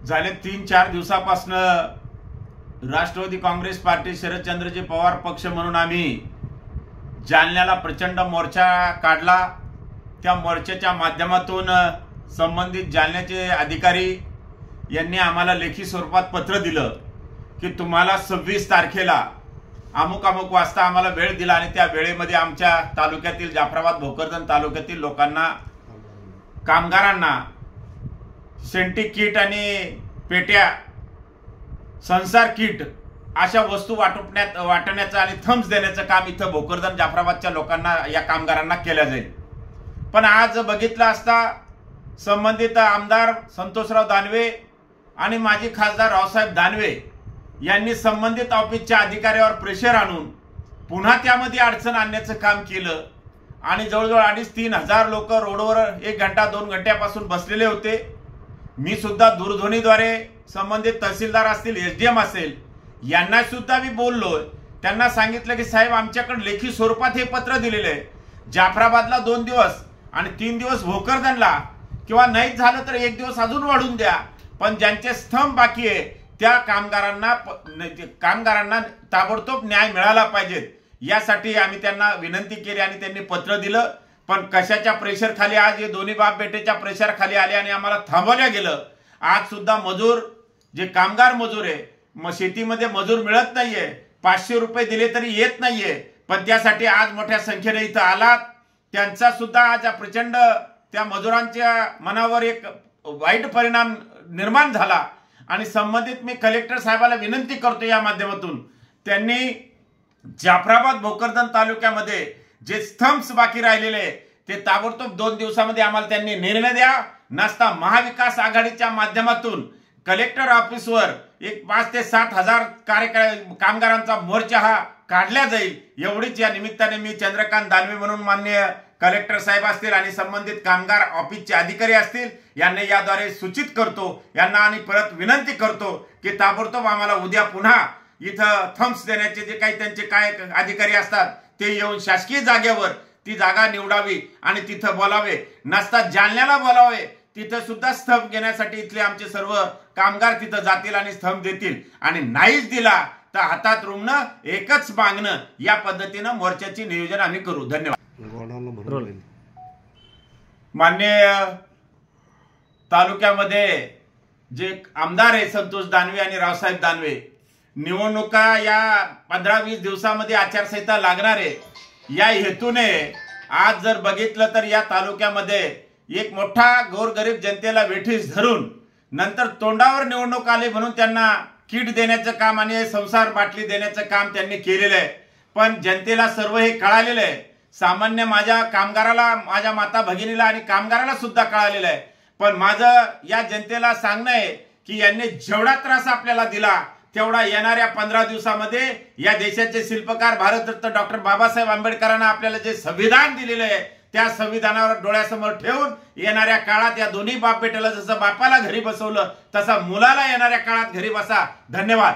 झाले 3-4 दिवसापासून राष्ट्रवादी काँग्रेस पार्टी शरदचंद्रजी पवार पक्ष म्हणून आम्ही जालन्याला प्रचंड मोर्चा काढला। त्या मोर्चाच्या माध्यमातून संबंधित जालन्याचे अधिकारी यांनी आम्हाला लेखी स्वरूपात पत्र दिलं की तुम्हाला 26 तारखेला अमुक अमुक वाजता आम्हाला वेळ दिला आणि त्या वेळेमध्ये आमच्या तालुक्यातील जाफराबाद भोकरदन तालुक्यातील लोकांना कामगारांना सेंटी किट आणि पेट्या संसार किट अशा वस्तू वाटण्याचं आणि थम्स देण्याचं काम इथं भोकरदन जाफराबादच्या लोकांना या कामगारांना केलं जाईल। पण आज बघितलं असता संबंधित आमदार संतोषराव दानवे आणि माजी खासदार रावसाहेब दानवे यांनी संबंधित ऑफिसच्या अधिकाऱ्यावर प्रेशर आणून पुन्हा त्यामध्ये अडचण आणण्याचं काम केलं आणि जवळजवळ 2,500-3 हजार लोक रोडवर 1 घंटा 2 घंट्यापासून बसलेले होते। मी सुद्धा दूरध्वनीद्वारे संबंधित तहसीलदार असतील, एसडीएम असेल, यांना सुद्धा मी बोललोय। त्यांना सांगितलं की साहेब आमच्याकडे लेखी स्वरूपात हे पत्र दिलेले आहे, जाफराबादला 2 दिवस आणि 3 दिवस भोकरदनला, किंवा नाही झालं तर 1 दिवस अजून वाढून द्या, पण ज्यांचे स्तंभ बाकी आहे त्या कामगारांना ताबडतोब न्याय मिळाला पाहिजे यासाठी आम्ही त्यांना विनंती केली आणि त्यांनी पत्र दिलं। पण कशाच्या प्रेशर खाली आज हे दोन्ही बाप बेटेच्या प्रेशर खाली आले आणि आम्हाला थांबवल्या गेलं। आज सुद्धा मजूर जे कामगार मजूर आहे, शेतीमध्ये मजूर मिळत नाहीये, 500 रुपये दिले तरी येत नाहीये, पण त्यासाठी आज मोठ्या संख्येने इथं आलात। त्यांचा सुद्धा आज प्रचंड त्या मजुरांच्या मनावर एक वाईट परिणाम निर्माण झाला आणि संबंधित मी कलेक्टर साहेबाला विनंती करतो या माध्यमातून, त्यांनी जाफराबाद भोकरदन तालुक्यामध्ये जे स्तंभ बाकी राहिलेले ते ताबडतोब 2 दिवसामध्ये आम्हाला त्यांनी निर्णय द्या, नसता महाविकास आघाडीच्या माध्यमातून कलेक्टर ऑफिसवर एक 5 ते 7 हजार कामगारांचा मोर्चा हा काढला जाईल। एवढीच या निमित्ताने मी चंद्रकांत दानवे म्हणून माननीय कलेक्टर साहेब असतील आणि संबंधित कामगार ऑफिसचे अधिकारी असतील यांना याद्वारे सूचित करतो यांना आणि परत विनंती करतो की ताबडतोब आम्हाला उद्या पुन्हा इथं थम्स देण्याचे जे काही त्यांचे काय अधिकारी असतात ते येऊन शासकीय जागेवर ती जागा निवडावी आणि तिथं बोलावे, नसता जालन्याला बोलावे, तिथं सुद्धा स्तंभ घेण्यासाठी इथले आमचे सर्व कामगार तिथं जातील आणि स्तंभ देतील आणि नाहीच दिला तर हातात रुमणं एकच मागणं या पद्धतीनं मोर्चाचे नियोजन आम्ही करू। धन्यवाद। माननीय तालुक्यामध्ये जे आमदार आहे संतोष दानवे आणि रावसाहेब दानवे, निवडणुका या 15-20 दिवसामध्ये आचारसंहिता लागणार आहे, या हेतूने आज जर बघितलं तर या तालुक्यामध्ये एक मोठा गोरगरीब जनतेला वेठीस धरून नंतर तोंडावर निवडणूक आली म्हणून त्यांना किट देण्याचं काम आणि संसार बाटली देण्याचं काम त्यांनी केलेलं आहे। पण जनतेला सर्व हे कळालेलं आहे, सामान्य माझ्या कामगाराला, माझ्या माता भगिनीला आणि कामगाराला सुद्धा कळालेलं आहे। पण माझं या जनतेला सांगणं आहे की यांनी जेवढा त्रास आपल्याला दिला तेवढा येणाऱ्या 15 दिवसामध्ये या देशाचे शिल्पकार भारतरत्न डॉक्टर बाबासाहेब आंबेडकरांना आपल्याला जे संविधान दिलेलं आहे त्या संविधानावर डोळ्यासमोर ठेवून येणाऱ्या काळात या दोन्ही बाप बेट्याला जसं बापाला घरी बसवलं तसा मुलाला येणाऱ्या काळात घरी बसा। धन्यवाद।